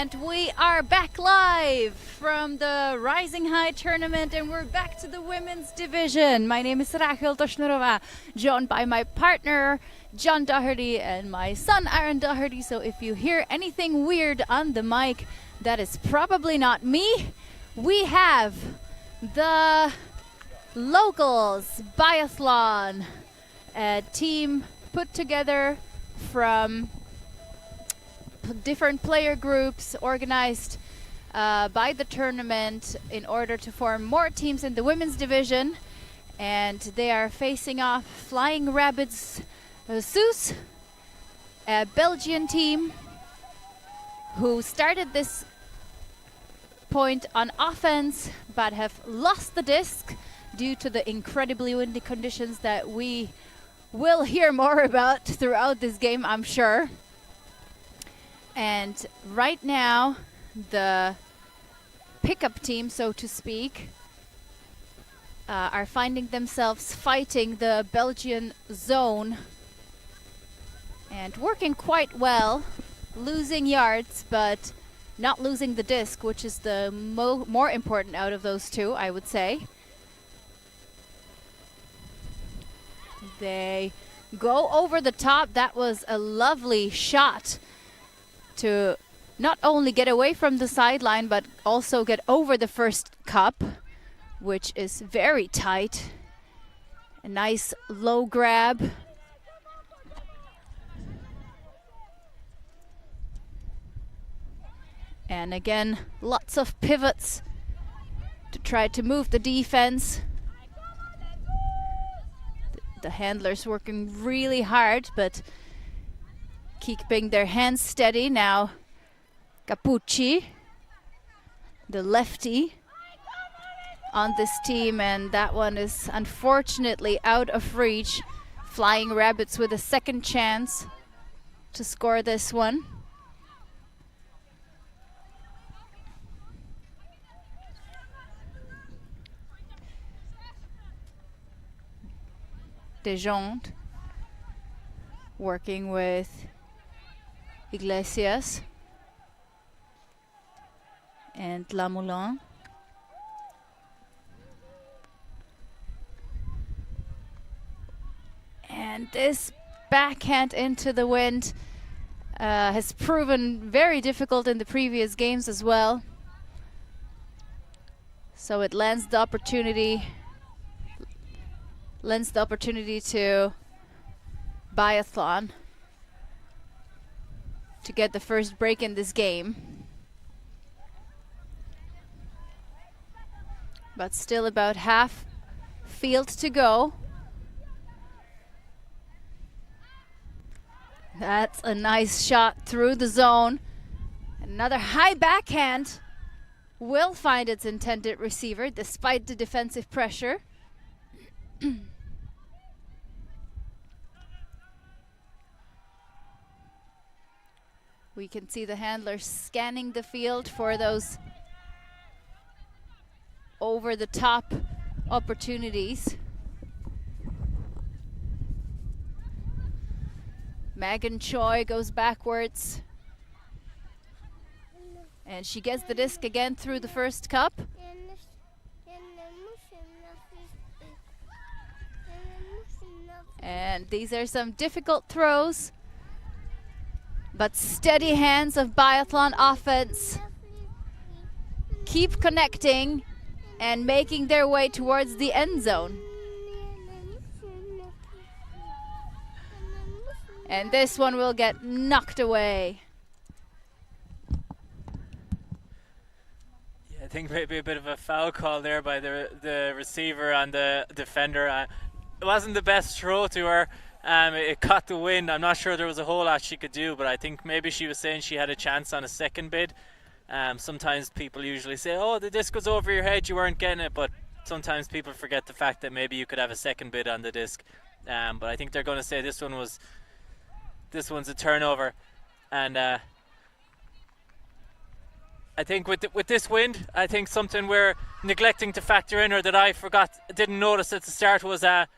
And we are back live from the Rising High tournament, and we're back to the women's division. My name is Rachel Toshnurova, joined by my partner John Doherty and my son Aaron Doherty. So if you hear anything weird on the mic, that is probably not me. We have the locals biathlon team put together from different player groups organized by the tournament in order to form more teams in the women's division, and they are facing off Flying Rabbits Zouz, a Belgian team who started this point on offense but have lost the disc due to the incredibly windy conditions that we will hear more about throughout this game, I'm sure. And right now, the pickup team, so to speak, are finding themselves fighting the Belgian zone and working quite well, losing yards, but not losing the disc, which is the more important out of those two, I would say. They go over the top. That was a lovely shot to not only get away from the sideline, but also get over the first cup, which is very tight. A nice low grab. And again, lots of pivots to try to move the defense. The handlers working really hard, but keeping their hands steady. Now Capucci, the lefty on this team, and that one is unfortunately out of reach. Flying Rabbits with a second chance to score this one. Dejonte working with Iglesias and Lamoulin. And this backhand into the wind has proven very difficult in the previous games as well. So it lends the opportunity to Biathlon to get the first break in this game. But still about half field to go. That's a nice shot through the zone. Another high backhand will find its intended receiver despite the defensive pressure. We can see the handlers scanning the field for those over-the-top opportunities. Megan Choi goes backwards. And she gets the disc again through the first cup. And these are some difficult throws, but steady hands of Biathlon offense keep connecting and making their way towards the end zone. And this one will get knocked away. Yeah, I think maybe a bit of a foul call there by the receiver and the defender. It wasn't the best throw to her. It caught the wind. I'm not sure there was a whole lot she could do, but I think maybe she was saying she had a chance on a second bid. Sometimes people usually say, oh, the disc was over your head, you weren't getting it, but sometimes people forget the fact that maybe you could have a second bid on the disc. But I think they're going to say this one's a turnover. And I think with this wind, I think something we're neglecting to factor in, or that I didn't notice at the start, was a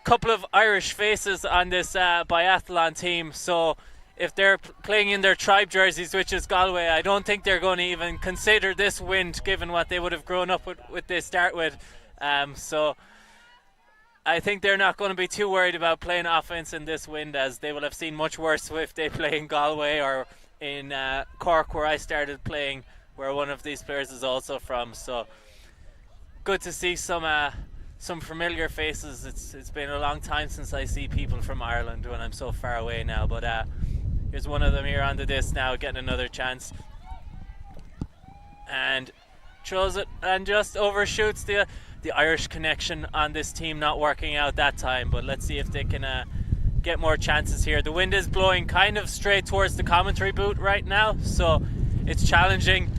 couple of Irish faces on this biathlon team. So if they're playing in their tribe jerseys, which is Galway, I don't think they're going to even consider this wind, given what they would have grown up with they start with. So I think they're not going to be too worried about playing offense in this wind, as they will have seen much worse if they play in Galway or in Cork, where I started playing, where one of these players is also from. So good to see some familiar faces. It's been a long time since I see people from Ireland when I'm so far away now, but here's one of them here on the disc now, getting another chance, and throws it and just overshoots. The Irish connection on this team not working out that time, but let's see if they can get more chances here. The wind is blowing kind of straight towards the commentary booth right now, so it's challenging.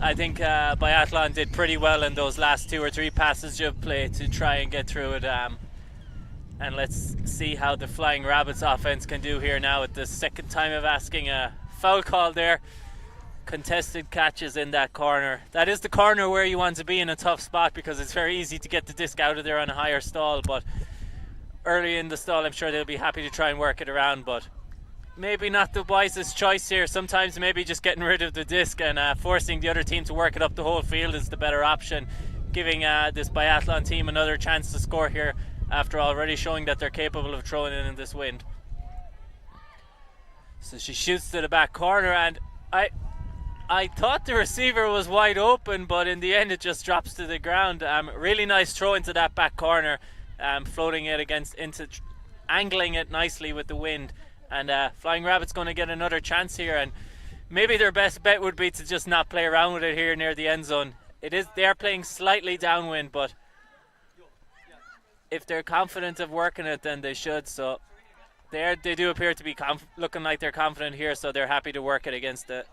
I think Biathlon did pretty well in those last 2 or 3 passes of play to try and get through it. And let's see how the Flying Rabbits offense can do here now, at the second time of asking a foul call there. Contested catches in that corner. That is the corner where you want to be in a tough spot, because it's very easy to get the disc out of there on a higher stall, but early in the stall I'm sure they'll be happy to try and work it around, but maybe not the wisest choice here. Sometimes maybe just getting rid of the disc and forcing the other team to work it up the whole field is the better option, giving this Biathlon team another chance to score here after already showing that they're capable of throwing it in this wind. So she shoots to the back corner, and I thought the receiver was wide open, but in the end it just drops to the ground. Really nice throw into that back corner, floating it angling it nicely with the wind. And Flying Rabbit's going to get another chance here, and maybe their best bet would be to just not play around with it here near the end zone. They are playing slightly downwind, but if they're confident of working it, then they should. So they do appear to be looking like they're confident here, so they're happy to work it against the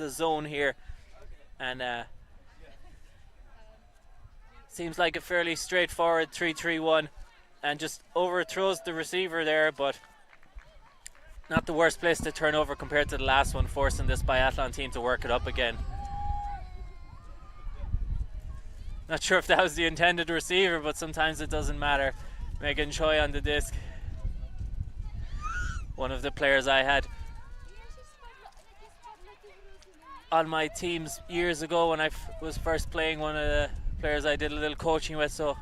zone here. And seems like a fairly straightforward 3-3-1, and just overthrows the receiver there, but not the worst place to turn over compared to the last one, forcing this Biathlon team to work it up again. Not sure if that was the intended receiver, but sometimes it doesn't matter. Megan Choi on the disc. One of the players I had on my teams years ago when I was first playing, one of the players I did a little coaching with, so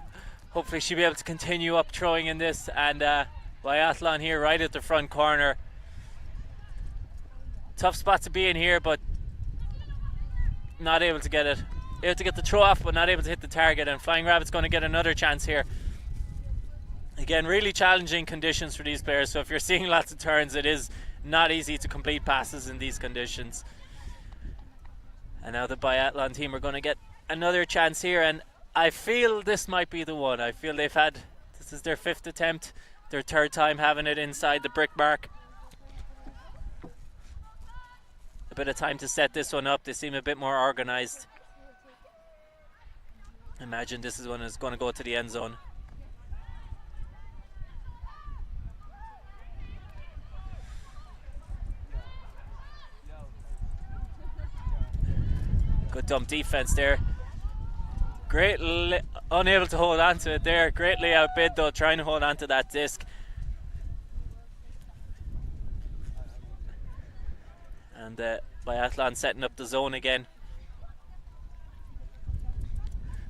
hopefully she'll be able to continue up throwing in this. And Biathlon here right at the front corner. Tough spot to be in here, but not able to get it. Able to get the throw off, but not able to hit the target, and Flying Rabbit's going to get another chance here. Again, really challenging conditions for these players, so if you're seeing lots of turns, it is not easy to complete passes in these conditions. And now the Biathlon team are going to get another chance here, and I feel this might be the one. I feel this is their 5th attempt, their 3rd time having it inside the brick mark. A bit of time to set this one up. They seem a bit more organized. Imagine this is one that's going to go to the end zone. Good dump defense there. Unable to hold on to it there. Greatly outbid though, trying to hold on to that disc. And Biathlon setting up the zone again.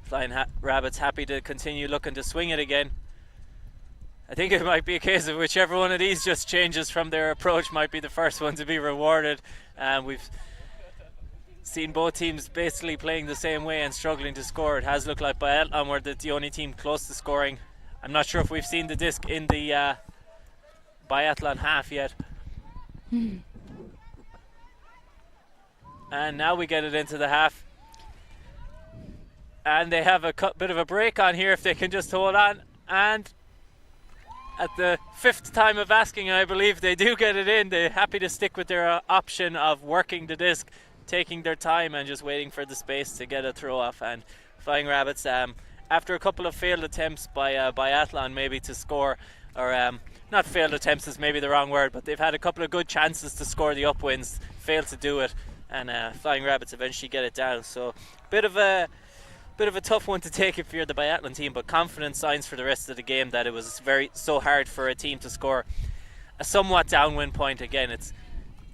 Flying Rabbits happy to continue looking to swing it again. I think it might be a case of whichever one of these just changes from their approach might be the first one to be rewarded. We've seen both teams basically playing the same way and struggling to score. It has looked like Biathlon were the only team close to scoring. I'm not sure if we've seen the disc in the Biathlon half yet. And now we get it into the half. And they have a bit of a break on here if they can just hold on. And at the 5th time of asking, I believe they do get it in. They're happy to stick with their option of working the disc, taking their time and just waiting for the space to get a throw off. And Flying Rabbits, after a couple of failed attempts by Biathlon maybe to score, or not failed attempts is maybe the wrong word, but they've had a couple of good chances to score the upwinds, failed to do it, and Flying Rabbits eventually get it down. So bit of a tough one to take if you're the Biathlon team, but confident signs for the rest of the game that it was so hard for a team to score. a somewhat downwind point. Again, it's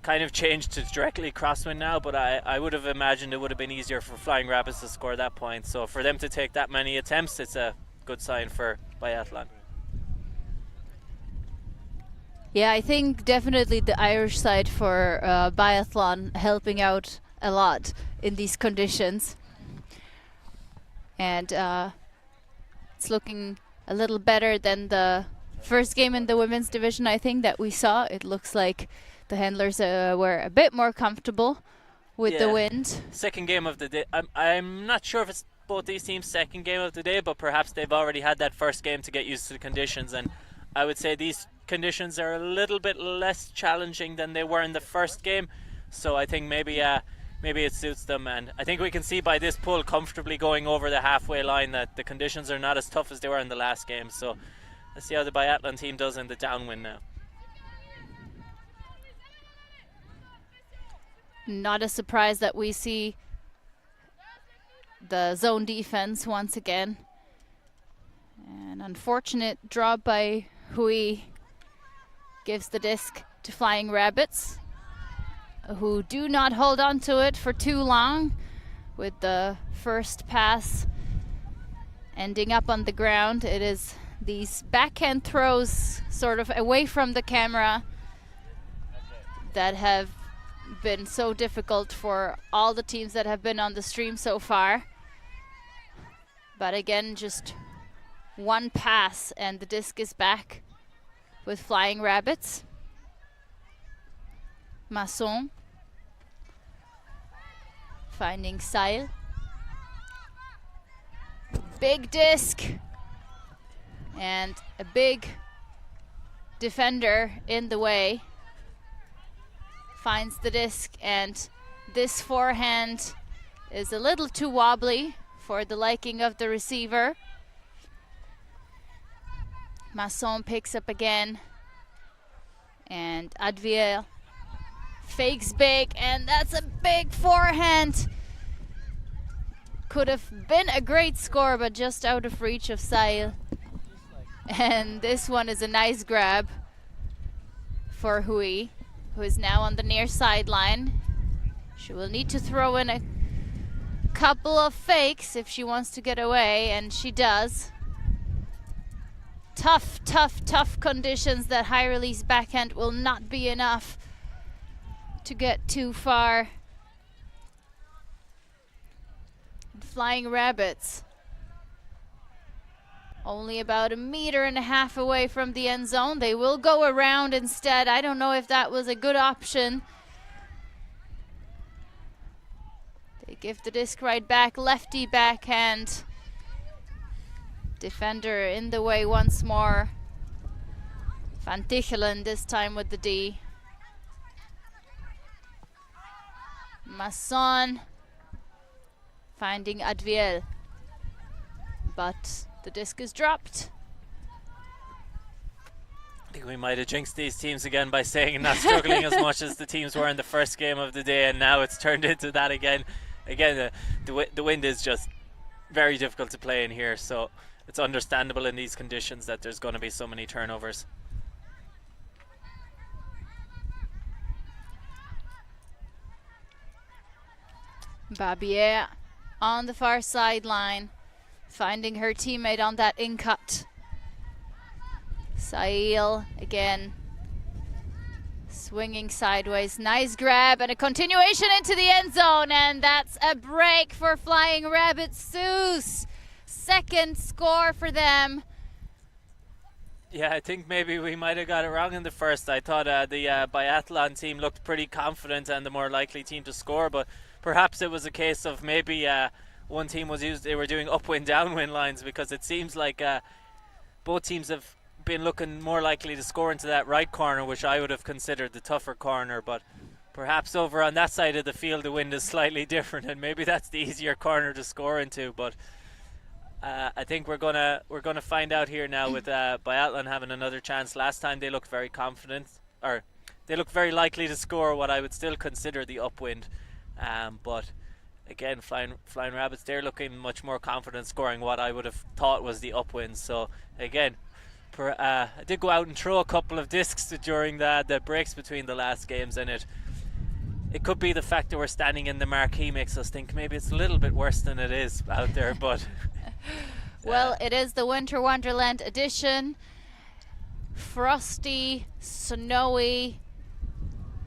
kind of changed to directly crosswind now, but I would have imagined it would have been easier for Flying Rabbits to score that point. So for them to take that many attempts, it's a good sign for Biathlon. Yeah, I think definitely the Irish side for Biathlon helping out a lot in these conditions. And it's looking a little better than the first game in the women's division, I think, that we saw. It looks like the handlers were a bit more comfortable with the wind. Second game of the day. I'm not sure if it's both these teams' second game of the day, but perhaps they've already had that first game to get used to the conditions. And I would say these conditions are a little bit less challenging than they were in the first game. So I think maybe it suits them. And I think we can see by this pull comfortably going over the halfway line that the conditions are not as tough as they were in the last game. So let's see how the Biathlon team does in the downwind now. Not a surprise that we see the zone defense once again. An unfortunate drop by Hui gives the disc to Flying Rabbits, who do not hold on to it for too long, with the first pass ending up on the ground. It is these backhand throws sort of away from the camera that have been so difficult for all the teams that have been on the stream so far. But again, just one pass and the disc is back with Flying Rabbits. Masson finding Seil. Big disc and a big defender in the way. Finds the disc, and this forehand is a little too wobbly for the liking of the receiver. Masson picks up again, and Adviel fakes big, and that's a big forehand. Could have been a great score, but just out of reach of Seil. And this one is a nice grab for Hui, who is now on the near sideline. She will need to throw in a couple of fakes if she wants to get away, and she does. Tough, tough, tough conditions. That high release backhand will not be enough to get too far. And Flying Rabbits only about 1.5 meters away from the end zone. They will go around instead. I don't know if that was a good option. They give the disc right back, lefty backhand. Defender in the way once more. Van Tichelen this time with the D. Masson finding Adviel, but the disc is dropped. I think we might have jinxed these teams again by saying not struggling as much as the teams were in the first game of the day, and now it's turned into that again. Again, the wind is just very difficult to play in here, so it's understandable in these conditions that there's going to be so many turnovers. Babier on the far sideline, finding her teammate on that in-cut. Seil again, swinging sideways. Nice grab and a continuation into the end zone, and that's a break for Flying Rabbits. Zouz, second score for them. Yeah, I think maybe we might have got it wrong in the first. I thought the Biathlon team looked pretty confident and the more likely team to score, but perhaps it was a case of maybe one team they were doing upwind downwind lines, because it seems like both teams have been looking more likely to score into that right corner, which I would have considered the tougher corner, but perhaps over on that side of the field the wind is slightly different and maybe that's the easier corner to score into. But I think we're gonna find out here now with Biathlon having another chance. Last time they looked very confident, or they looked very likely to score what I would still consider the upwind, but again, Flying Rabbits, they're looking much more confident scoring what I would have thought was the upwind. So again, I did go out and throw a couple of discs during the breaks between the last games, and it could be the fact that we're standing in the marquee makes us think maybe it's a little bit worse than it is out there, but well, it is the Winter Wonderland edition. Frosty, snowy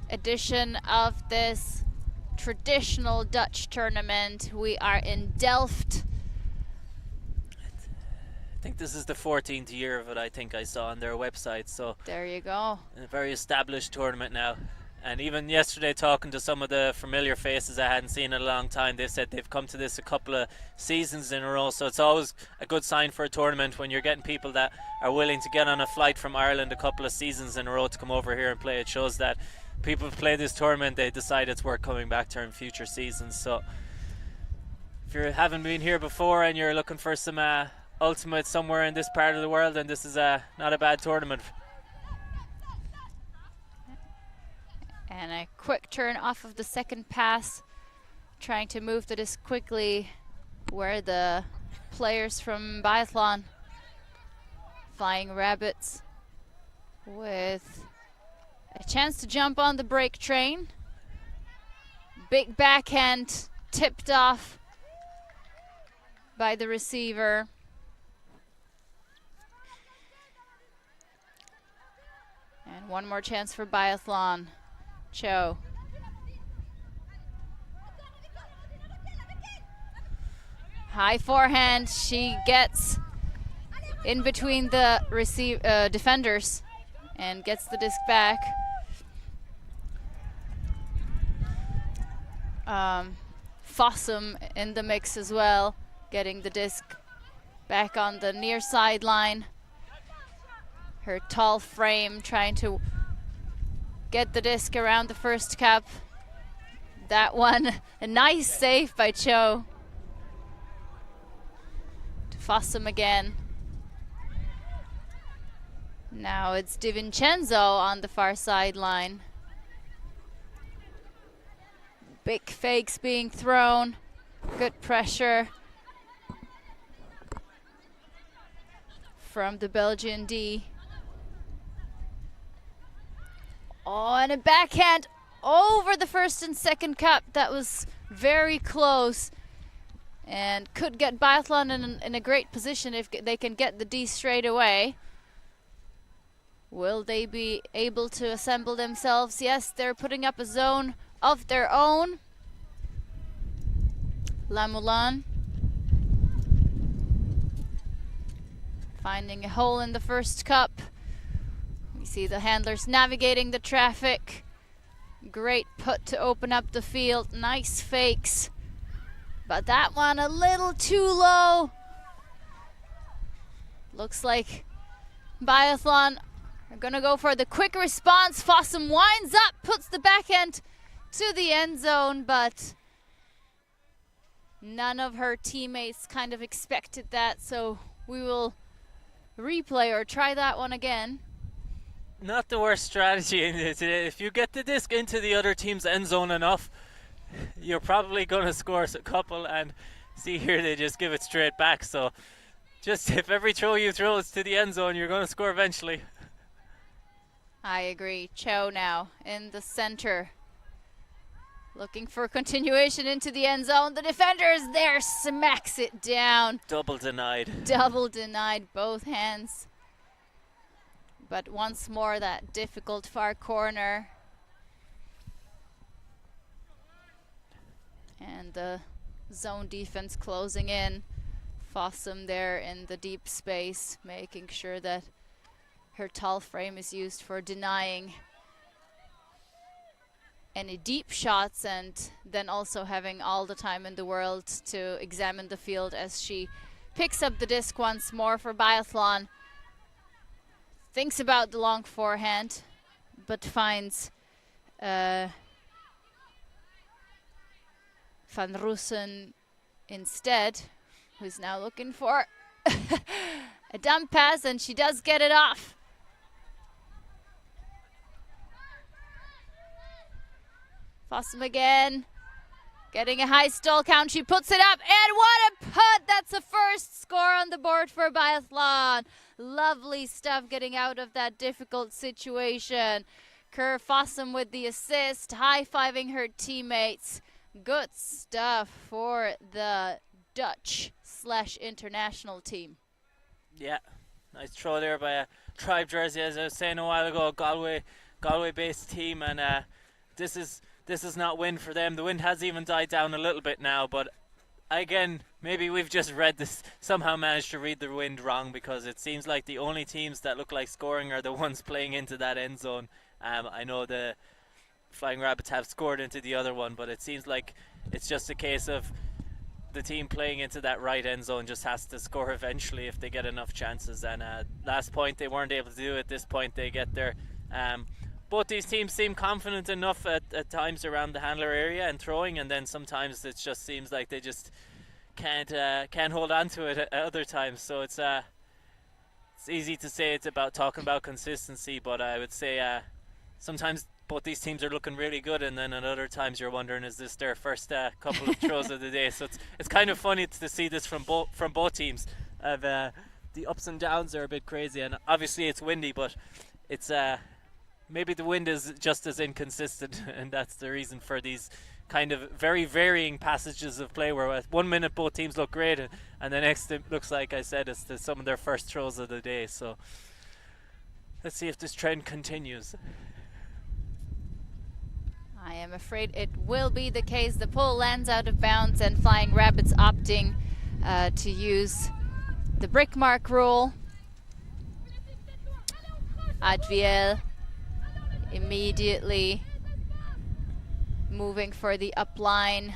edition of this traditional Dutch tournament. We are in Delft. I think this is the 14th year of it, I think I saw on their website, so there you go. A very established tournament now. And even yesterday, talking to some of the familiar faces I hadn't seen in a long time, they said they've come to this a couple of seasons in a row. So it's always a good sign for a tournament when you're getting people that are willing to get on a flight from Ireland a couple of seasons in a row to come over here and play. It shows that people play this tournament, they decide it's worth coming back to in future seasons. So if you haven't been here before and you're looking for some ultimate somewhere in this part of the world, then this is not a bad tournament. And a quick turn off of the second pass, trying to move the disc quickly where the players from Biathlon, Flying Rabbits, with a chance to jump on the break train. Big backhand tipped off by the receiver. And one more chance for Biathlon. Cho. High forehand. She gets in between the defenders and gets the disc back. Fossum in the mix as well, getting the disc back on the near sideline. Her tall frame trying to get the disc around the first cup. That one, a nice save by Cho. To Fossum again. Now it's Di Vincenzo on the far sideline. Big fakes being thrown. Good pressure from the Belgian D. Oh, and a backhand over the first and second cup. That was very close and could get Biathlon in a great position if they can get the D straight away. Will they be able to assemble themselves? Yes, they're putting up a zone of their own. La Moulin finding a hole in the first cup. We see the handlers navigating the traffic. Great put to open up the field. Nice fakes. But that one a little too low. Looks like Biathlon are gonna go for the quick response. Fossum winds up, puts the backhand to the end zone, but none of her teammates kind of expected that, so we will replay or try that one again. Not the worst strategy in it. If you get the disc into the other team's end zone enough, you're probably going to score a couple, and see here they just give it straight back. So just if every throw you throw is to the end zone, you're going to score eventually. I agree. Cho now in the center, looking for continuation into the end zone. The defender is there, smacks it down. Double denied. Double denied, both hands. But once more, that difficult far corner. And the zone defense closing in. Fossum there in the deep space, making sure that her tall frame is used for denying any deep shots, and then also having all the time in the world to examine the field as she picks up the disc once more for Biathlon. Thinks about the long forehand, but finds Van Russen instead, who's now looking for a dump pass, and she does get it off. Fossum again, getting a high stall count. She puts it up, and what a put! That's a first score on the board for Biathlon. Lovely stuff getting out of that difficult situation. Kerr Fossum with the assist, high-fiving her teammates. Good stuff for the Dutch/international team. Yeah, nice throw there by a Tribe jersey, as I was saying a while ago, Galway-based team, and this is not wind for them. The wind has even died down a little bit now, but again, maybe we've just somehow managed to read the wind wrong, because it seems like the only teams that look like scoring are the ones playing into that end zone. I know the Flying Rabbits have scored into the other one, but it seems like it's just a case of the team playing into that right end zone just has to score eventually if they get enough chances. And last point they weren't able to do it. This point they get there. Both these teams seem confident enough at times around the handler area and throwing, and then sometimes it just seems like they just can't hold on to it at other times. So it's easy to say it's about talking about consistency, but I would say sometimes both these teams are looking really good, and then at other times you're wondering, is this their first couple of throws of the day? So it's kind of funny to see this from both teams. The ups and downs are a bit crazy, and obviously it's windy, but it's maybe the wind is just as inconsistent, and that's the reason for these kind of very varying passages of play, where 1 minute both teams look great, and the next it looks like, I said, it's some of their first throws of the day. So let's see if this trend continues. I am afraid it will be the case. The pull lands out of bounds, and Flying Rabbits opting to use the brick mark rule. Adviel immediately moving for the up line,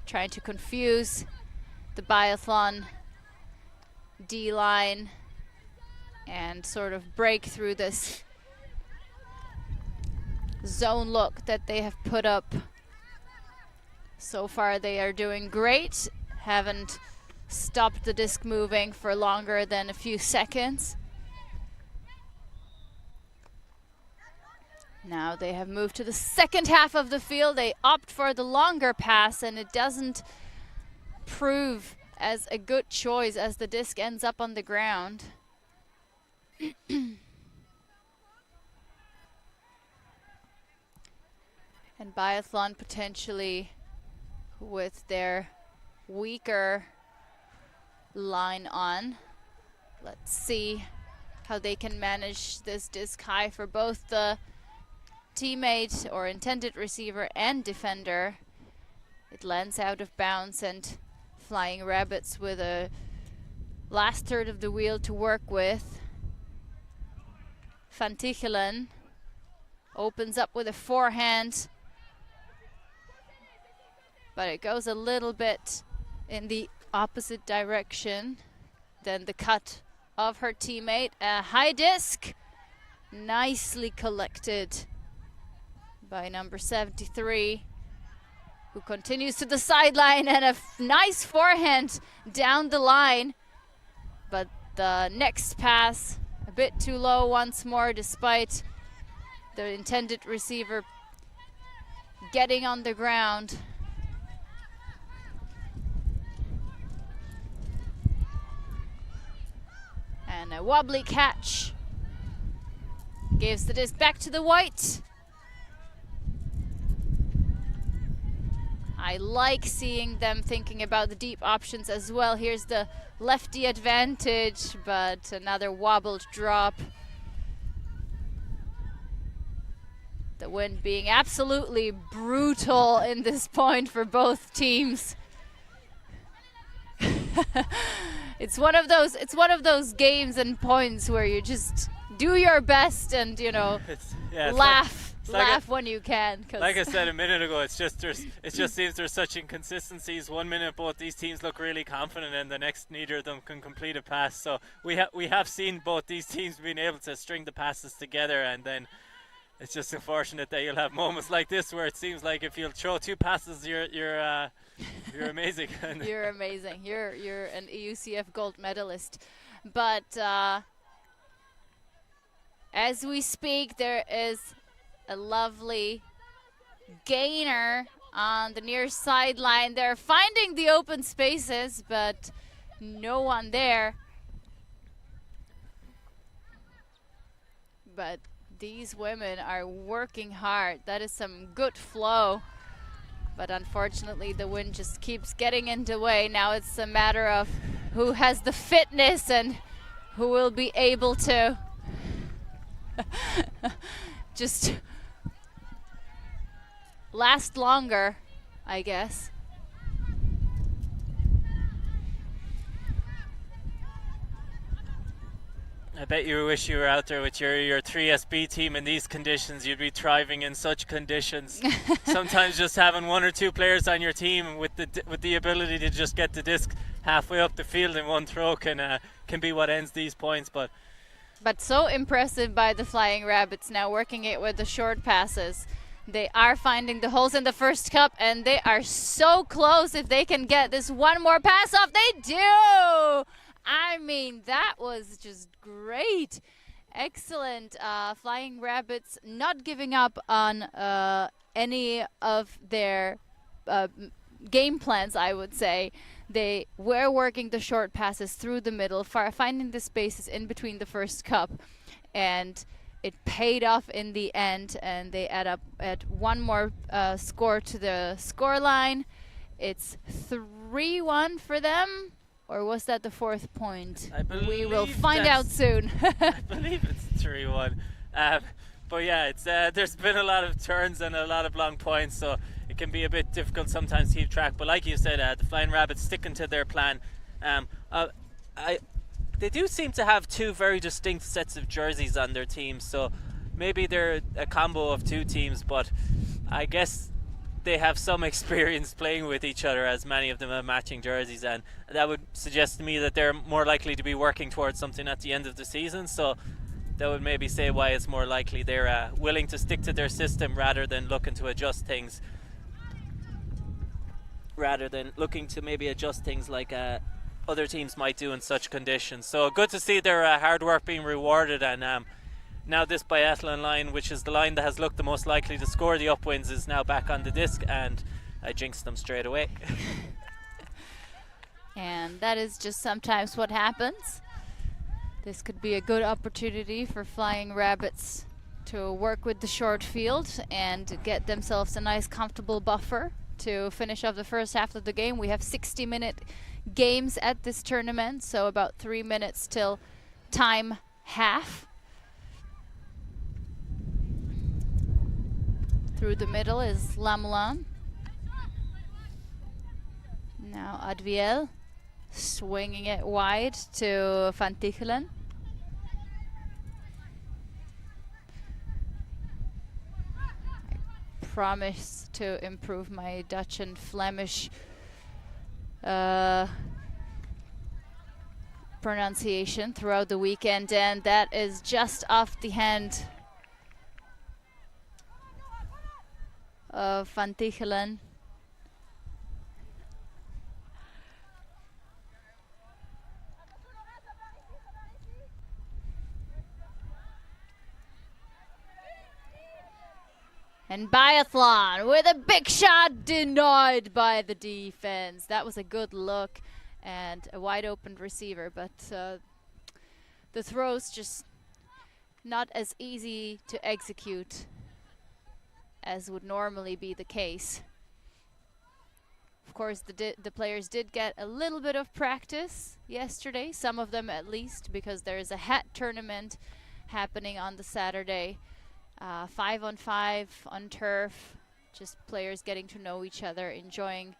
trying to confuse the Biathlon D-line and sort of break through this zone look that they have put up. So far they are doing great, haven't stopped the disc moving for longer than a few seconds. Now they have moved to the second half of the field. They opt for the longer pass, and it doesn't prove as a good choice as the disc ends up on the ground. And Biathlon potentially with their weaker line on. Let's see how they can manage this disc high for both the teammate or intended receiver and defender. It lands out of bounds, and Flying Rabbits with a last third of the wheel to work with. Van Tichelen opens up with a forehand, but it goes a little bit in the opposite direction than the cut of her teammate. A high disc, nicely collected by number 73, who continues to the sideline, and a nice forehand down the line. But the next pass a bit too low once more, despite the intended receiver getting on the ground. And a wobbly catch gives the disc back to the white. I like seeing them thinking about the deep options as well. Here's the lefty advantage, but another wobbled drop. The wind being absolutely brutal in this point for both teams. It's one of those games and points where you just do your best and, you know, laugh when you can. Like I said a minute ago, it just seems there's such inconsistencies. 1 minute both these teams look really confident, and the next neither of them can complete a pass. So we have seen both these teams being able to string the passes together, and then it's just unfortunate that you'll have moments like this where it seems like if you'll throw two passes, you're amazing. You're amazing. You're an EUCF gold medalist. But as we speak, there is a lovely gainer on the near sideline. They're finding the open spaces, but no one there. but these women are working hard. That is some good flow. But unfortunately, the wind just keeps getting in the way. Now it's a matter of who has the fitness and who will be able to just last longer, I guess. I bet you wish you were out there with your 3SB team in these conditions. You'd be thriving in such conditions. Sometimes just having one or two players on your team with the ability to just get the disc halfway up the field in one throw can be what ends these points. But so impressive by the Flying Rabbits now, working it with the short passes. They are finding the holes in the first cup, and they are so close. If they can get this one more pass off, they do! I mean, that was just great. Excellent. Flying Rabbits not giving up on any of their game plans, I would say. They were working the short passes through the middle, finding the spaces in between the first cup, and it paid off in the end, and they add up at one more score to the score line. It's 3-1 for them. Or was that the fourth point? We will find out soon. I believe it's 3-1. But yeah, it's there's been a lot of turns and a lot of long points, so it can be a bit difficult sometimes to keep track. But like you said, the Flying Rabbits sticking to their plan. They do seem to have two very distinct sets of jerseys on their team, so maybe they're a combo of two teams, but I guess they have some experience playing with each other, as many of them have matching jerseys, and that would suggest to me that they're more likely to be working towards something at the end of the season. So that would maybe say why it's more likely they're willing to stick to their system rather than looking to adjust things, like other teams might do in such conditions. So good to see their hard work being rewarded, and now this biathlon line, which is the line that has looked the most likely to score the upwinds, is now back on the disc, and I jinxed them straight away. And that is just sometimes what happens. This could be a good opportunity for Flying Rabbits to work with the short field and get themselves a nice comfortable buffer to finish off the first half of the game. We have 60-minute games at this tournament, so about 3 minutes till time half. Through the middle is Lamoulan. Now Adviel swinging it wide to Van Tichelen. I promise to improve my Dutch and Flemish pronunciation throughout the weekend, and that is just off the hand of Van Tichelen. And Biathlon with a big shot, denied by the defense. That was a good look and a wide open receiver, but the throws just not as easy to execute as would normally be the case. Of course, the players did get a little bit of practice yesterday, some of them at least, because there is a hat tournament happening on the Saturday. 5-on-5 on turf, just players getting to know each other, enjoying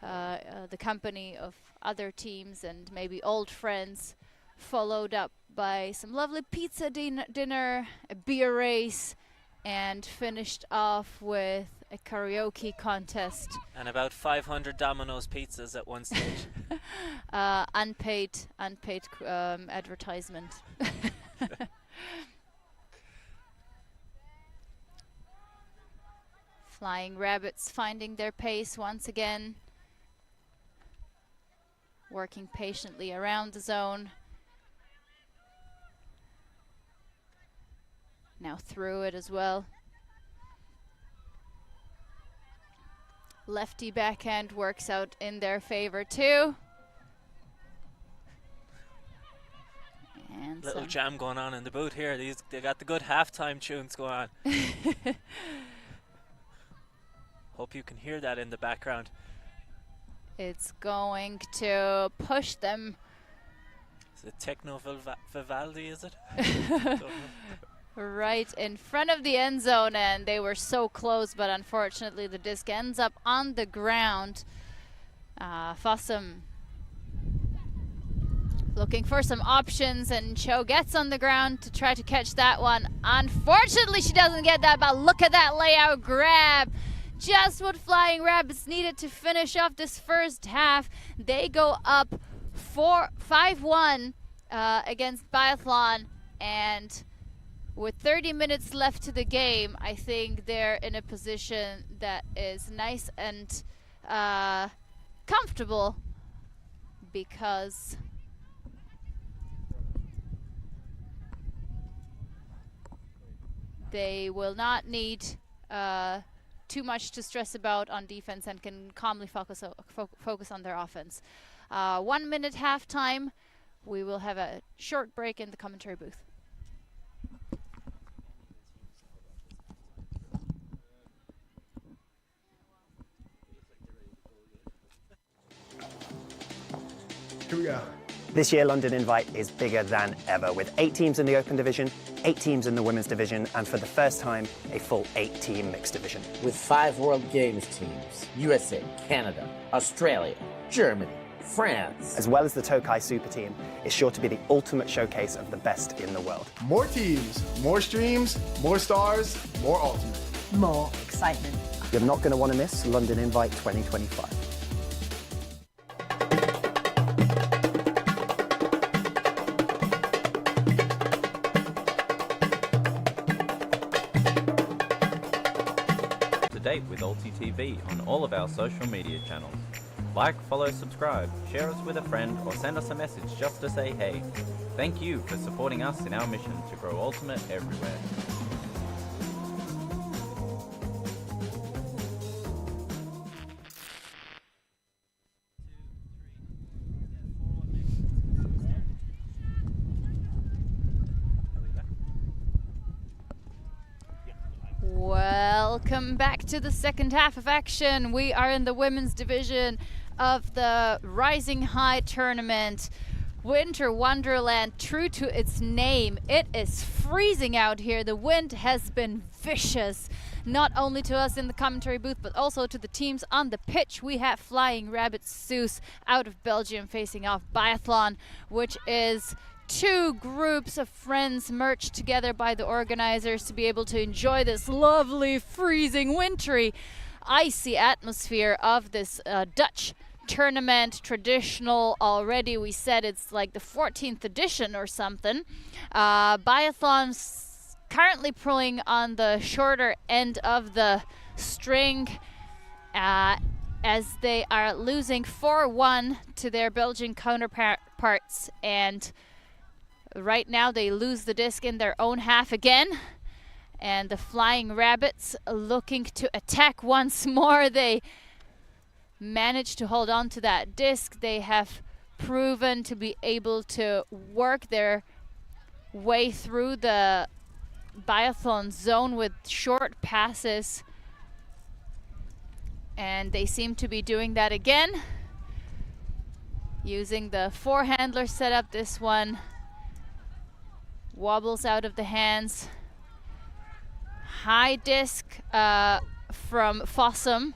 the company of other teams and maybe old friends, followed up by some lovely pizza dinner, a beer race, and finished off with a karaoke contest. And about 500 Domino's pizzas at one stage. Unpaid advertisement. Flying Rabbits finding their pace once again, working patiently around the zone. Now through it as well. Lefty backhand works out in their favor too. And little jam going on in the booth here. They got the good halftime tunes going on. Hope you can hear that in the background. It's going to push them. Is it Techno Vivaldi, is it? Right in front of the end zone, and they were so close, but unfortunately the disc ends up on the ground. Fossum looking for some options, and Cho gets on the ground to try to catch that one. Unfortunately, she doesn't get that, but look at that layout grab. Just what Flying Rabbits needed to finish off this first half. They go up 5-1 against Biathlon, and with 30 minutes left to the game, I think they're in a position that is nice and comfortable, because they will not need too much to stress about on defense and can calmly focus on their offense. 1 minute halftime. We will have a short break in the commentary booth. Here we go. This year, London Invite is bigger than ever, with 8 teams in the Open Division, 8 teams in the Women's Division, and for the first time, a full 8-team Mixed Division. With 5 World Games teams, USA, Canada, Australia, Germany, France. As well as the Tokai Super Team, is sure to be the ultimate showcase of the best in the world. More teams, more streams, more stars, more ultimate. More excitement. You're not going to want to miss London Invite 2025. Date with ULTI.TV on all of our social media channels. Like, follow, subscribe, share us with a friend, or send us a message just to say hey. Thank you for supporting us in our mission to grow Ultimate everywhere. Welcome back to the second half of action. We are in the women's division of the Rising High tournament. Winter Wonderland, true to its name. It is freezing out here. The wind has been vicious, not only to us in the commentary booth, but also to the teams on the pitch. We have Flying Rabbits Zouz out of Belgium facing off Biathlon, which is 2 groups of friends merged together by the organizers to be able to enjoy this lovely, freezing, wintry, icy atmosphere of this Dutch tournament. Traditional already. We said it's like the 14th edition or something. Biathlon's currently pulling on the shorter end of the string as they are losing 4-1 to their Belgian counterparts, and right now they lose the disc in their own half again, and the Flying Rabbits looking to attack once more. They managed to hold on to that disc. They have proven to be able to work their way through the Biathlon zone with short passes, and they seem to be doing that again, using the four-handler setup. This one wobbles out of the hands. High disc from Fossum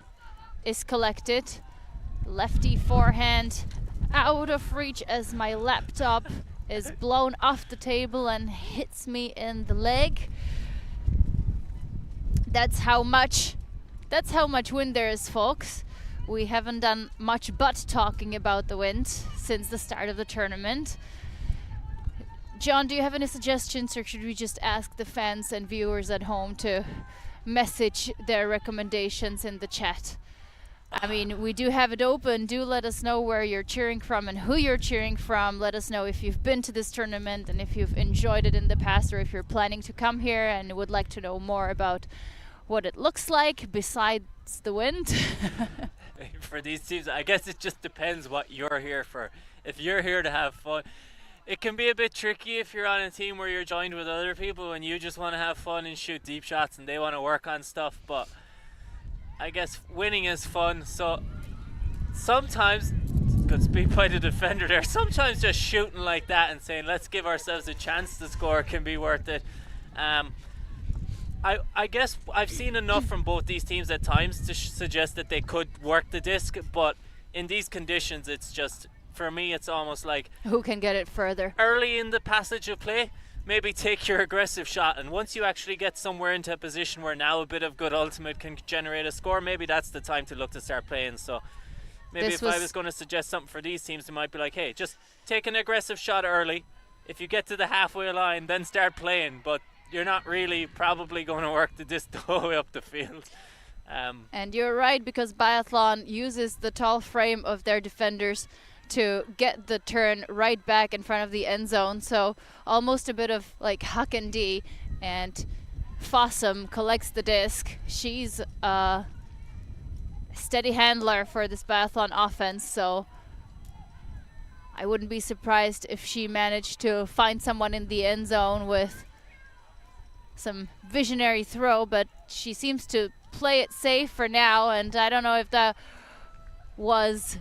is collected. Lefty forehand out of reach as my laptop is blown off the table and hits me in the leg. That's how much wind there is, folks. We haven't done much but talking about the wind since the start of the tournament. John, do you have any suggestions, or should we just ask the fans and viewers at home to message their recommendations in the chat? I mean, we do have it open. Do let us know where you're cheering from and who you're cheering from. Let us know if you've been to this tournament and if you've enjoyed it in the past, or if you're planning to come here and would like to know more about what it looks like besides the wind. For these teams, I guess it just depends what you're here for. If you're here to have fun, It can be a bit tricky if you're on a team where you're joined with other people and you just want to have fun and shoot deep shots and they want to work on stuff, but I guess winning is fun, so sometimes, good speak by the defender there, sometimes just shooting like that and saying let's give ourselves a chance to score can be worth it. I guess I've seen enough from both these teams at times to suggest that they could work the disc, but in these conditions it's just, for me it's almost like who can get it further early in the passage of play. Maybe take your aggressive shot, and once you actually get somewhere into a position where now a bit of good ultimate can generate a score, maybe that's the time to look to start playing. So maybe if I was going to suggest something for these teams, it might be like, hey, just take an aggressive shot early. If you get to the halfway line, then start playing, but you're not really probably going to work the disc the whole way up the field. And you're right, because Biathlon uses the tall frame of their defenders to get the turn right back in front of the end zone, so almost a bit of like huck and D. And Fossum collects the disc. She's a steady handler for this Biathlon offense, so I wouldn't be surprised if she managed to find someone in the end zone with some visionary throw, but she seems to play it safe for now, and I don't know if that was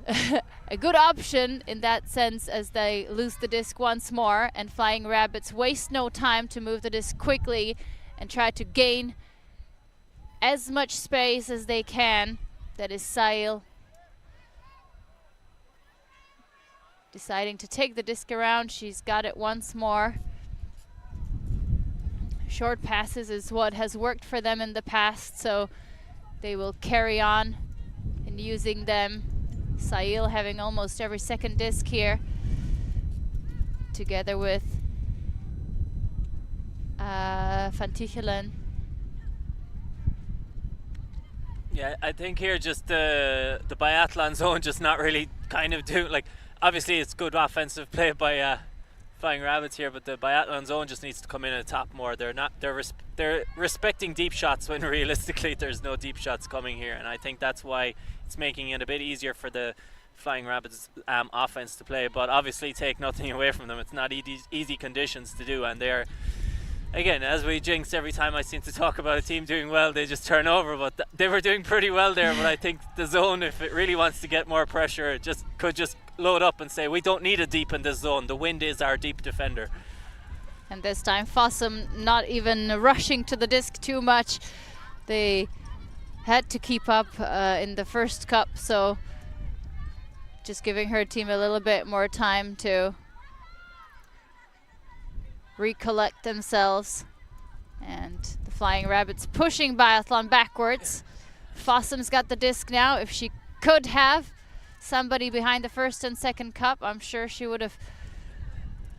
a good option in that sense, as they lose the disc once more, and Flying Rabbits waste no time to move the disc quickly and try to gain as much space as they can. That is Sail deciding to take the disc around. She's got it once more. Short passes is what has worked for them in the past, so they will carry on in using them. Sail having almost every second disc here, together with Van Tichelen. Yeah, I think here just the biathlon zone just not really kind of do, like, obviously it's good offensive play by Flying Rabbits here, but the biathlon zone just needs to come in and top more. They're respecting deep shots when realistically there's no deep shots coming here, and I think that's why it's making it a bit easier for the Flying Rabbits offense to play. But obviously take nothing away from them. It's not easy conditions to do, and they're, again, as we jinx every time I seem to talk about a team doing well, they just turn over, but they were doing pretty well there. But I think the zone, if it really wants to get more pressure, it could just load up and say, we don't need a deep in this zone. The wind is our deep defender. And this time Fossum not even rushing to the disc too much. They had to keep up in the first cup, so just giving her team a little bit more time to recollect themselves. And the Flying Rabbits pushing Biathlon backwards. Fossum's got the disc now. If she could have somebody behind the first and second cup, I'm sure she would have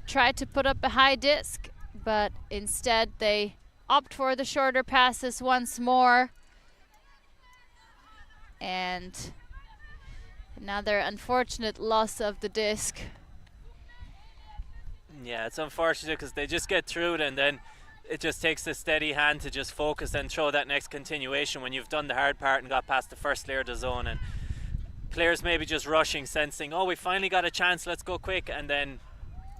tried to put up a high disc, but instead they opt for the shorter passes once more. And another unfortunate loss of the disc. Yeah, it's unfortunate because they just get through it, and then it just takes a steady hand to just focus and throw that next continuation when you've done the hard part and got past the first layer of the zone. And players maybe just rushing, sensing, oh, we finally got a chance, let's go quick. And then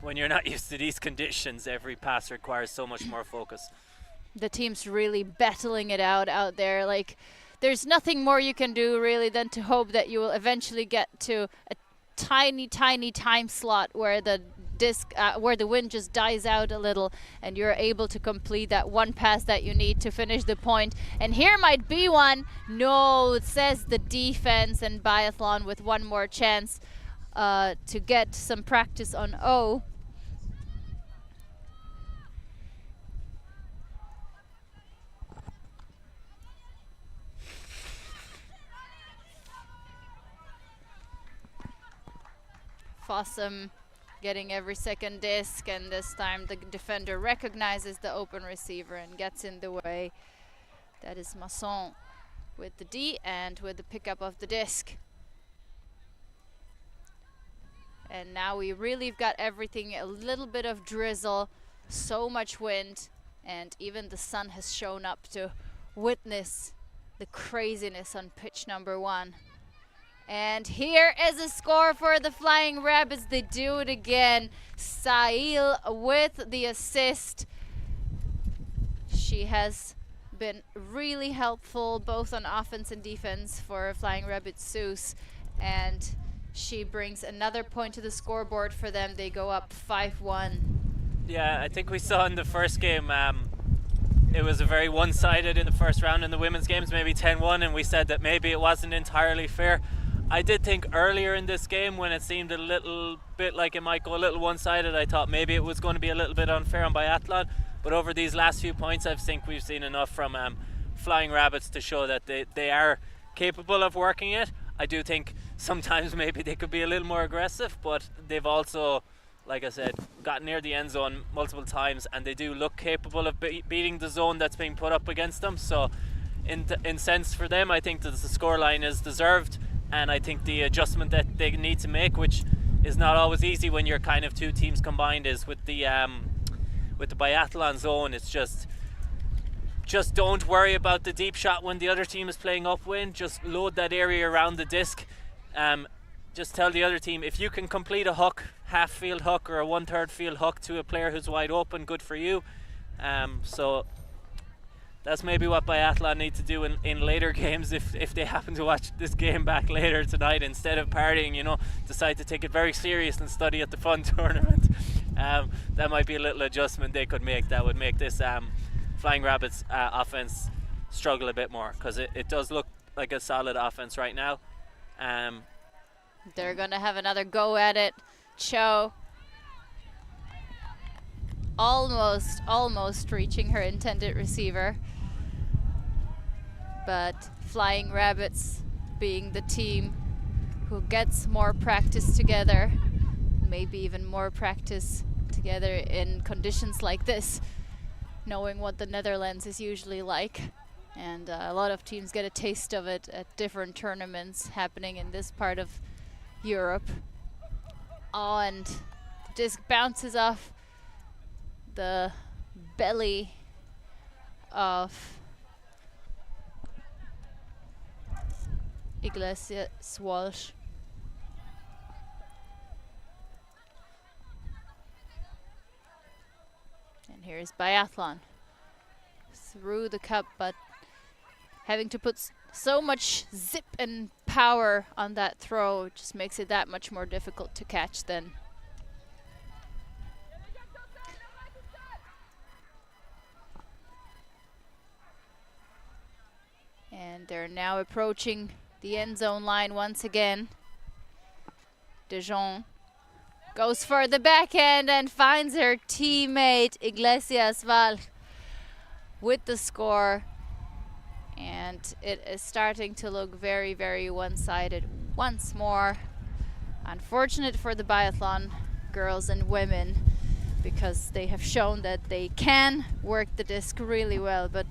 when you're not used to these conditions, every pass requires so much more focus. The team's really battling it out there. Like, there's nothing more you can do really than to hope that you will eventually get to a tiny time slot where the disc, where the wind just dies out a little and you're able to complete that one pass that you need to finish the point. And here might be one. No, it says the defense, and Biathlon with one more chance to get some practice on O. Fossum getting every second disc, and this time the defender recognizes the open receiver and gets in the way. That is Masson with the D and with the pickup of the disc. And now we really got everything, a little bit of drizzle, so much wind, and even the sun has shown up to witness the craziness on pitch number 1. And here is a score for the Flying Rabbits. They do it again. Sail with the assist. She has been really helpful both on offense and defense for Flying Rabbits Zouz. And she brings another point to the scoreboard for them. They go up 5-1. Yeah, I think we saw in the first game, it was a very one-sided in the first round in the women's games, maybe 10-1, and we said that maybe it wasn't entirely fair. I did think earlier in this game when it seemed a little bit like it might go a little one-sided, I thought maybe it was going to be a little bit unfair on Biathlon, but over these last few points I think we've seen enough from Flying Rabbits to show that they are capable of working it. I do think sometimes maybe they could be a little more aggressive, but they've also, like I said, got near the end zone multiple times, and they do look capable of beating the zone that's being put up against them. So in sense for them, I think that the scoreline is deserved, and I think the adjustment that they need to make, which is not always easy when you're kind of two teams combined, is with the biathlon zone. It's just don't worry about the deep shot when the other team is playing upwind. Just load that area around the disc. Just tell the other team, if you can complete a hook, half field hook or a 1/3 field hook to a player who's wide open, good for you. So that's maybe what Biathlon need to do in later games if they happen to watch this game back later tonight. Instead of partying, decide to take it very serious and study at the fun tournament. That might be a little adjustment they could make that would make this Flying Rabbits offense struggle a bit more, because it does look like a solid offense right now. They're going to have another go at it. Cho almost reaching her intended receiver. But Flying Rabbits, being the team who gets more practice together, maybe even more practice together in conditions like this, knowing what the Netherlands is usually like. And a lot of teams get a taste of it at different tournaments happening in this part of Europe. Oh, and the disc bounces off the belly of Iglesias Walsh. And here's Biathlon through the cup, but having to put so much zip and power on that throw just makes it that much more difficult to catch then. And they're now approaching the end zone line once again. Dejean goes for the backhand and finds her teammate Iglesias Val with the score. And it is starting to look very, very one-sided once more. Unfortunate for the biathlon girls and women, because they have shown that they can work the disc really well. But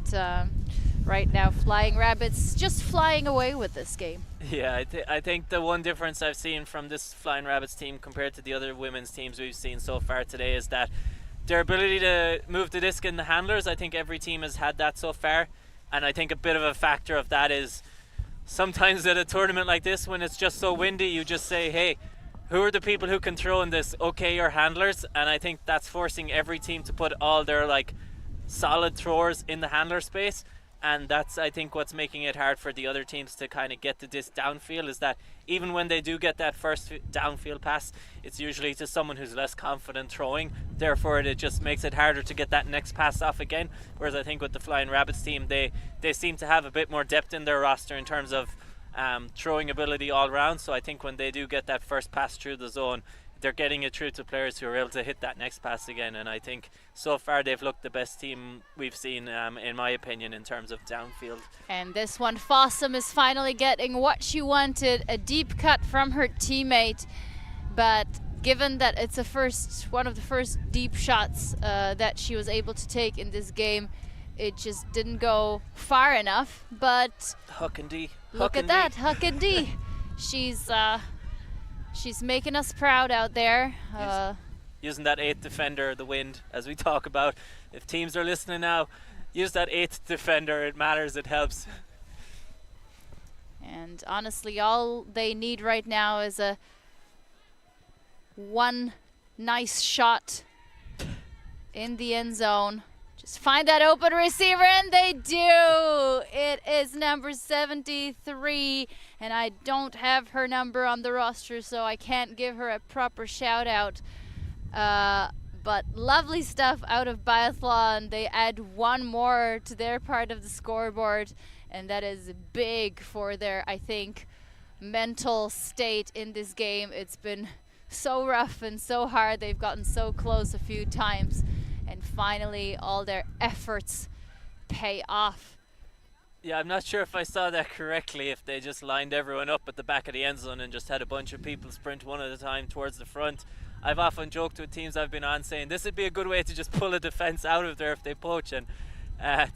right now, Flying Rabbits just flying away with this game. Yeah, I think the one difference I've seen from this Flying Rabbits team compared to the other women's teams we've seen so far today is that their ability to move the disc in the handlers. I think every team has had that so far. And I think a bit of a factor of that is sometimes at a tournament like this, when it's just so windy, you just say, hey, who are the people who can throw in this? Okay, your handlers. And I think that's forcing every team to put all their solid throwers in the handler space. And that's, I think, what's making it hard for the other teams to kind of get the disc downfield, is that even when they do get that first downfield pass, it's usually to someone who's less confident throwing. Therefore, it just makes it harder to get that next pass off again. Whereas I think with the Flying Rabbits team, they seem to have a bit more depth in their roster in terms of throwing ability all around. So I think when they do get that first pass through the zone, they're getting it through to players who are able to hit that next pass again. And I think so far they've looked the best team we've seen, in my opinion, in terms of downfield. And this one, Fossum is finally getting what she wanted, a deep cut from her teammate. But given that it's one of the first deep shots that she was able to take in this game, it just didn't go far enough. But Huck and D. Look at that, Huck and D. She's making us proud out there. Using that 8th defender, the wind, as we talk about. If teams are listening now, use that 8th defender. It matters, it helps. And honestly, all they need right now is one nice shot in the end zone. Just find that open receiver, and they do. It is number 73, and I don't have her number on the roster, so I can't give her a proper shout out. But lovely stuff out of Biathlon. They add one more to their part of the scoreboard, and that is big for their, I think, mental state in this game. It's been so rough and so hard. They've gotten so close a few times, and finally all their efforts pay off. Yeah, I'm not sure if I saw that correctly, if they just lined everyone up at the back of the end zone and just had a bunch of people sprint one at a time towards the front. I've often joked with teams I've been on saying this would be a good way to just pull a defense out of there if they poach, and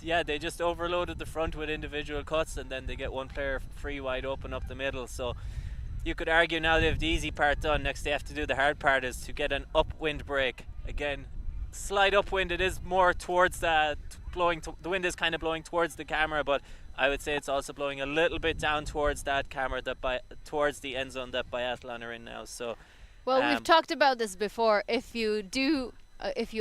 yeah, they just overloaded the front with individual cuts, and then they get one player free wide open up the middle. So you could argue now they have the easy part done. Next they have to do the hard part, is to get an upwind break. Again, slight upwind. It is more towards the the wind is kind of blowing towards the camera, but I would say it's also blowing a little bit down towards that camera, towards the end zone that Biathlon are in now. So well, we've talked about this before. If you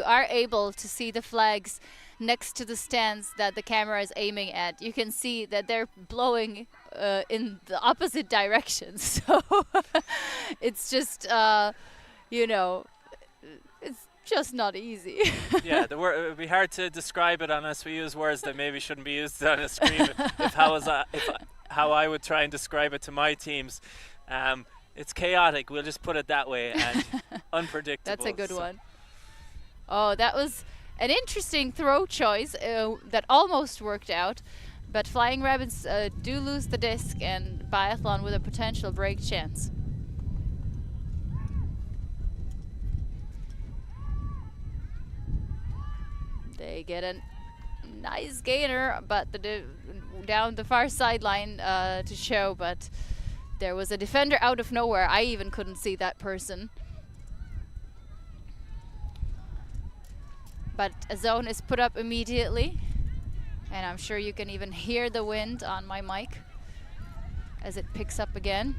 are able to see the flags next to the stands that the camera is aiming at, you can see that they're blowing in the opposite direction. So it's just, it's just not easy. Yeah, it would be hard to describe it unless we use words that maybe shouldn't be used on a screen. How I would try and describe it to my teams. It's chaotic, we'll just put it that way, and unpredictable. That's a good one. Oh, that was an interesting throw choice that almost worked out, but Flying Rabbits do lose the disc, and Biathlon with a potential break chance. They get a nice gainer, but down the far sideline to show, but there was a defender out of nowhere. I even couldn't see that person. But a zone is put up immediately, and I'm sure you can even hear the wind on my mic as it picks up again.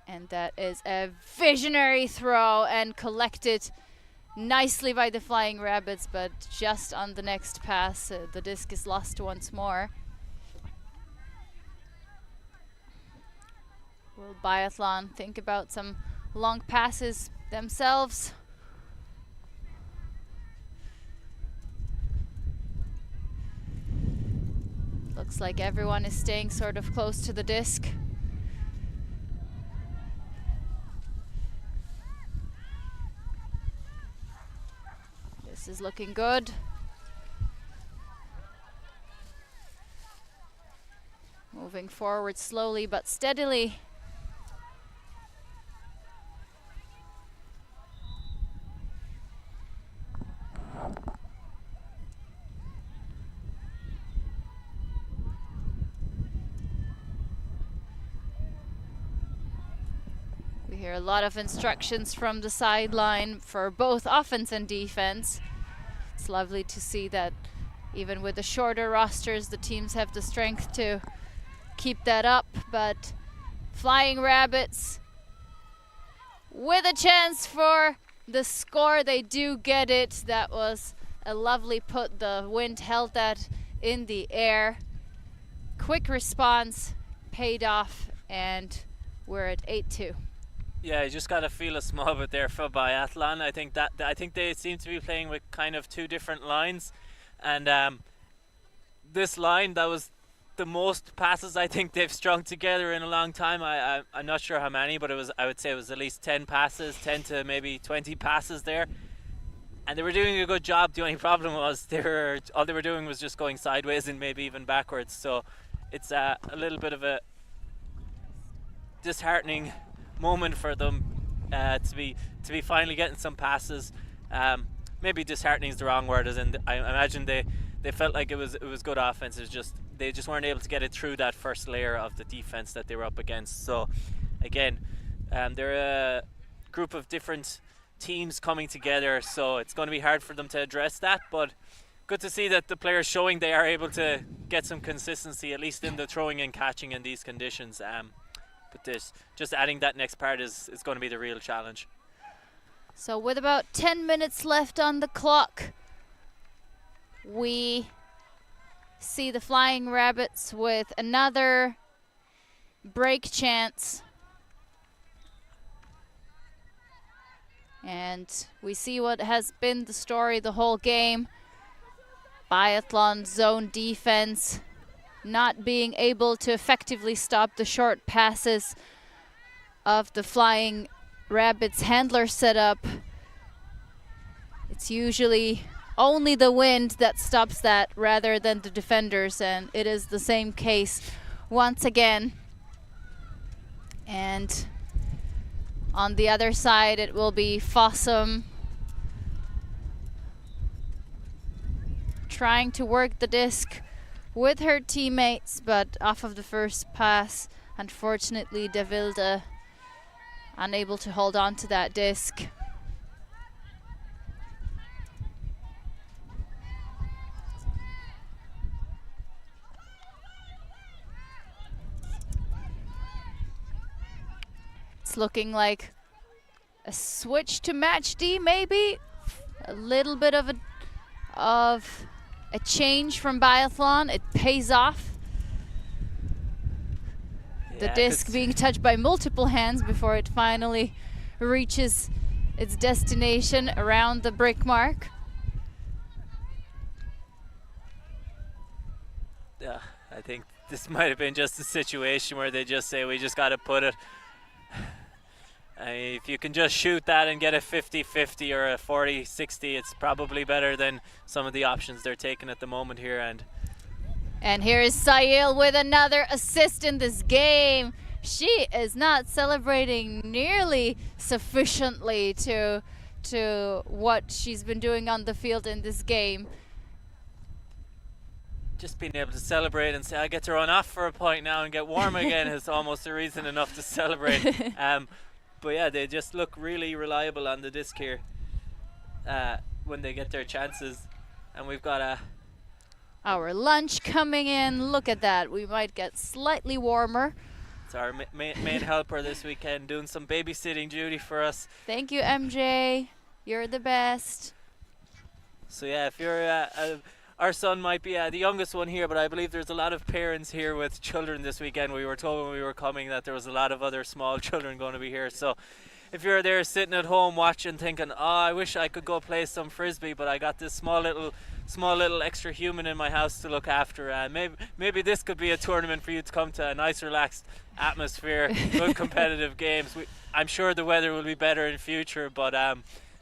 And that is a visionary throw and collected nicely by the Flying Rabbits, but just on the next pass, the disc is lost once more. Will Biathlon think about some long passes themselves? Looks like everyone is staying sort of close to the disc. This is looking good. Moving forward slowly but steadily. We hear a lot of instructions from the sideline for both offense and defense. It's lovely to see that even with the shorter rosters, the teams have the strength to keep that up. But Flying Rabbits with a chance for the score. They do get it. That was a lovely put. The wind held that in the air. Quick response paid off, and we're at 8-2. Yeah, you just got to feel a small bit there for Biathlon. I think they seem to be playing with kind of two different lines, and this line, that was the most passes I think they've strung together in a long time. I'm not sure how many, but I would say it was at least 10 passes, 10 to maybe 20 passes there, and they were doing a good job. The only problem was all they were doing was just going sideways and maybe even backwards. So it's a little bit of a disheartening moment for them to be finally getting some passes. Maybe disheartening is the wrong word, as in I imagine they felt like it was good offense. It's just they just weren't able to get it through that first layer of the defense that they were up against. So again, they're a group of different teams coming together, so it's going to be hard for them to address that, but good to see that the players showing they are able to get some consistency, at least in the throwing and catching in these conditions. But this, just adding that next part is going to be the real challenge. So with about 10 minutes left on the clock, we see the Flying Rabbits with another break chance. And we see what has been the story the whole game. Biathlon zone defense, not being able to effectively stop the short passes of the Flying Rabbits handler setup. It's usually only the wind that stops that rather than the defenders, and it is the same case once again. And on the other side it will be Fossum trying to work the disc with her teammates, but off of the first pass, unfortunately, De Wilde unable to hold on to that disc. It's looking like a switch to match D, maybe a little bit of a change from Biathlon. It pays off. The disc being touched by multiple hands before it finally reaches its destination around the brick mark. Yeah, I think this might have been just a situation where they just say, we just got to put it. If you can just shoot that and get a 50-50 or a 40-60, it's probably better than some of the options they're taking at the moment here. And here is Sayil with another assist in this game. She is not celebrating nearly sufficiently to what she's been doing on the field in this game. Just being able to celebrate and say, I get to run off for a point now and get warm again is almost a reason enough to celebrate. But yeah, they just look really reliable on the disc here when they get their chances. And we've got our lunch coming in. Look at that. We might get slightly warmer. It's our main helper this weekend, doing some babysitting duty for us. Thank you, MJ. You're the best. So yeah, if you're our son might be the youngest one here, but I believe there's a lot of parents here with children this weekend. We were told when we were coming that there was a lot of other small children going to be here. So if you're there sitting at home watching, thinking, oh, I wish I could go play some Frisbee, but I got this small little extra human in my house to look after, maybe this could be a tournament for you to come to, a nice relaxed atmosphere, good competitive games. I'm sure the weather will be better in future, but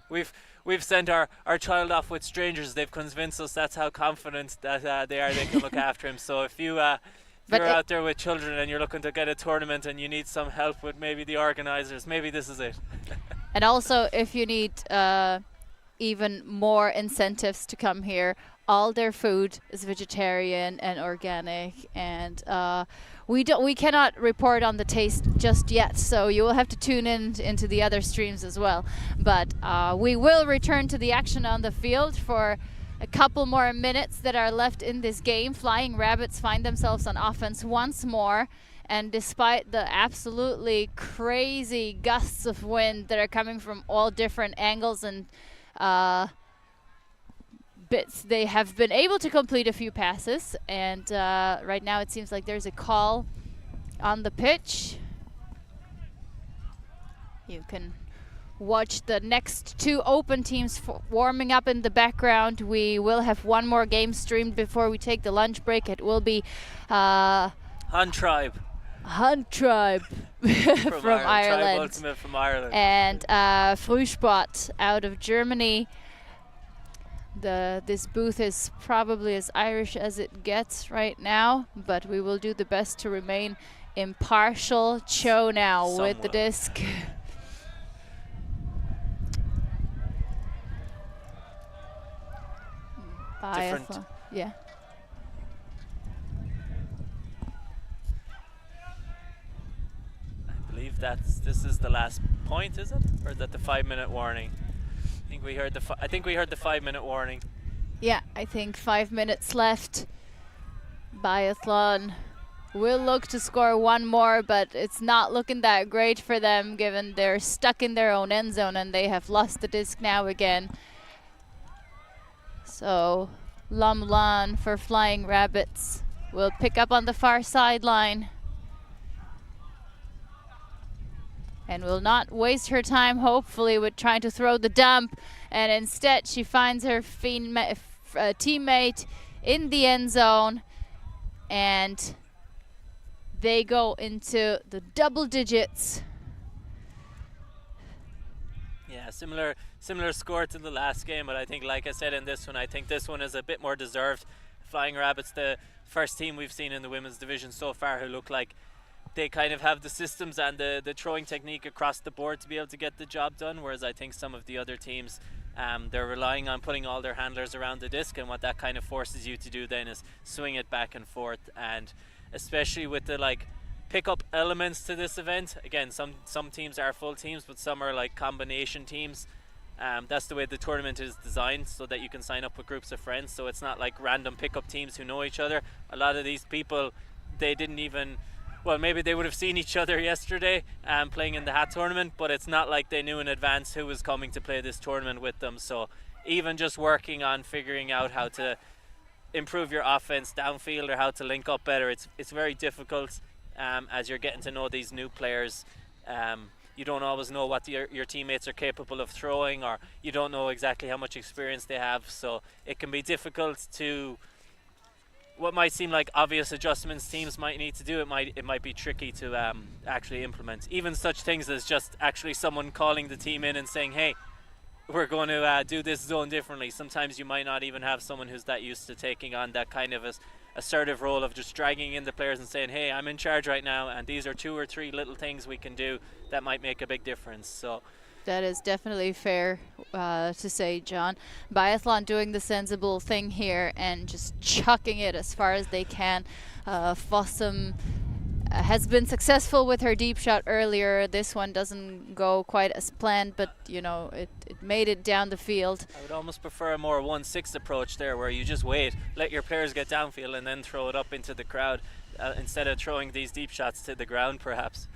we've sent our child off with strangers. They've convinced us that's how confident that they can look after him. So if you're out there with children and you're looking to get a tournament and you need some help with maybe the organizers, maybe this is it. And also, if you need even more incentives to come here, all their food is vegetarian and organic, and we cannot report on the taste just yet, so you will have to tune in into the other streams as well. But we will return to the action on the field for a couple more minutes that are left in this game. Flying Rabbits find themselves on offense once more, and despite the absolutely crazy gusts of wind that are coming from all different angles and bits, they have been able to complete a few passes, and right now it seems like there's a call on the pitch. You can watch the next two open teams warming up in the background. We will have one more game streamed before we take the lunch break. It will be Hunt Tribe from Ireland. Tribe Ultimate from Ireland. And Frühsport out of Germany. This booth is probably as Irish as it gets right now, but we will do the best to remain impartial. Cho now with the disc. Different. Yeah. I believe this is the last point, is it? Or is that the 5-minute warning? I think we heard the 5-minute warning. Yeah, I think 5 minutes left. Biathlon will look to score one more, but it's not looking that great for them given they're stuck in their own end zone and they have lost the disc now again. So Lamlan for Flying Rabbits will pick up on the far sideline and will not waste her time, hopefully, with trying to throw the dump. And instead, she finds her teammate in the end zone, and they go into the double digits. Yeah, similar score to the last game, but I think, like I said in this one, I think this one is a bit more deserved. Flying Rabbits, the first team we've seen in the women's division so far who look like they kind of have the systems and the throwing technique across the board to be able to get the job done, whereas I think some of the other teams, they're relying on putting all their handlers around the disc, and what that kind of forces you to do then is swing it back and forth. And especially with the like pick-up elements to this event, again, some teams are full teams, but some are like combination teams. That's the way the tournament is designed, so that you can sign up with groups of friends, so it's not like random pick-up teams who know each other. A lot of these people, they didn't even, well, maybe they would have seen each other yesterday playing in the hat tournament, but it's not like they knew in advance who was coming to play this tournament with them. So even just working on figuring out how to improve your offense downfield or how to link up better, it's very difficult as you're getting to know these new players. You don't always know what your teammates are capable of throwing, or you don't know exactly how much experience they have, so it can be difficult to, what might seem like obvious adjustments teams might need to do, it might be tricky to actually implement. Even such things as just actually someone calling the team in and saying, hey, we're going to do this zone differently. Sometimes you might not even have someone who's that used to taking on that kind of assertive role of just dragging in the players and saying, hey, I'm in charge right now, and these are 2 or 3 little things we can do that might make a big difference. So that is definitely fair to say, John. Biathlon doing the sensible thing here and just chucking it as far as they can. Fossum has been successful with her deep shot earlier. This one doesn't go quite as planned, but you know, it made it down the field. I would almost prefer a more 1/6 approach there, where you just wait, let your players get downfield and then throw it up into the crowd instead of throwing these deep shots to the ground, perhaps.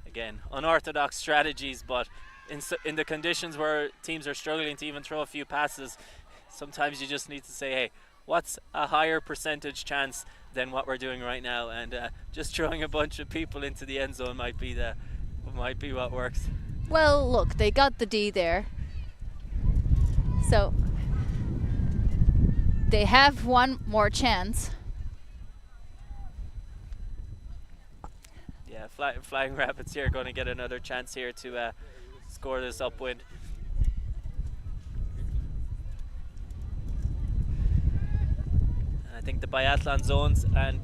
Again, unorthodox strategies, but in the conditions where teams are struggling to even throw a few passes, sometimes you just need to say, hey, what's a higher percentage chance than what we're doing right now? And just throwing a bunch of people into the end zone might be what works. Well, look, they got the D there, so they have one more chance. Yeah, Flying Rabbits here going to get another chance here to score this upwind. I think the biathlon zones and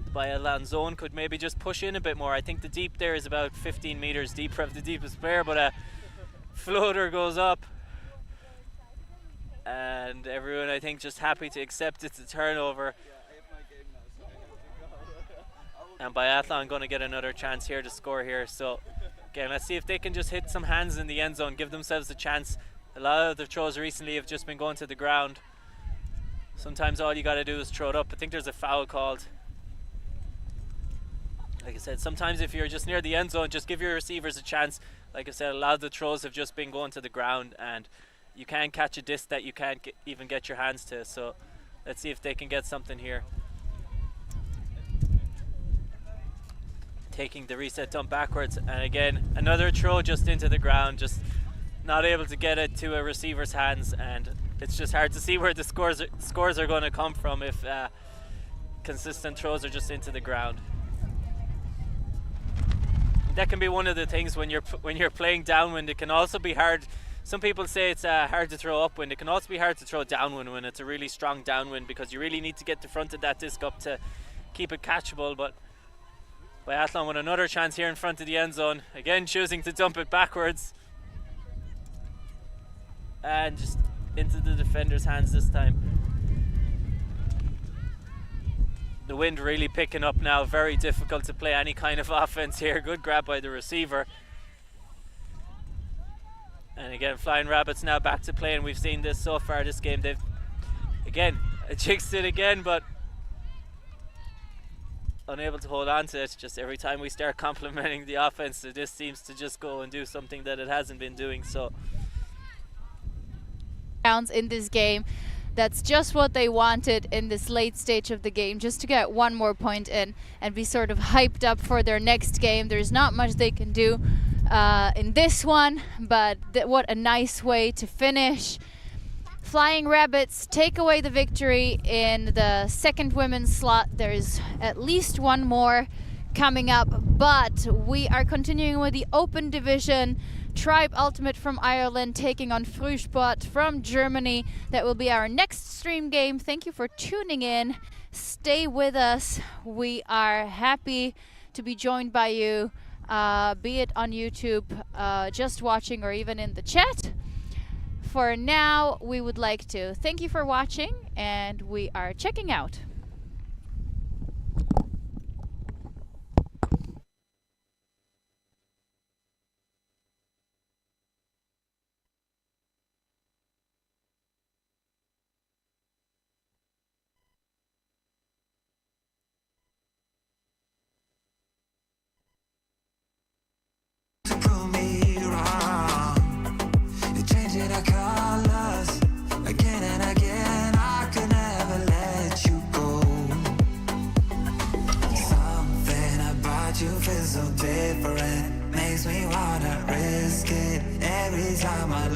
the biathlon zone could maybe just push in a bit more. I think the deep there is about 15 meters deep from the deepest player, but a floater goes up and everyone, I think, just happy to accept it's a turnover. And biathlon going to get another chance here to score here. So again, let's see if they can just hit some hands in the end zone, give themselves a chance. A lot of the throws recently have just been going to the ground. Sometimes all you got to do is throw it up. I think there's a foul called. Like I said, sometimes if you're just near the end zone, just give your receivers a chance. Like I said, a lot of the throws have just been going to the ground, and you can't catch a disc that you can't even get your hands to. So let's see if they can get something here. Taking the reset dump backwards, and again, another throw just into the ground, just not able to get it to a receiver's hands, and it's just hard to see where the scores are going to come from if consistent throws are just into the ground. That can be one of the things when you're playing downwind. It can also be hard. Some people say it's hard to throw upwind. It can also be hard to throw downwind when it's a really strong downwind, because you really need to get the front of that disc up to keep it catchable. But Biathlon with another chance here in front of the end zone, again choosing to dump it backwards and just into the defender's hands this time. The wind really picking up now, very difficult to play any kind of offense here. Good grab by the receiver. And again, Flying Rabbits now back to play, and we've seen this so far this game. They've again, I jinxed it again, but unable to hold on to it. Just every time we start complimenting the offense, it just seems to just go and do something that it hasn't been doing. So rounds in this game. That's just what they wanted in this late stage of the game, just to get one more point in and be sort of hyped up for their next game. There's not much they can do in this one, but what a nice way to finish. Flying Rabbits take away the victory in the second women's slot. There's at least one more coming up, but we are continuing with the open division. Tribe Ultimate from Ireland taking on Frisbee from Germany. That will be our next stream game. Thank you for tuning in. Stay with us. We are happy to be joined by you, be it on YouTube, just watching, or even in the chat. For now, we would like to thank you for watching, and we are checking out. You feel so different, makes me wanna risk it every time I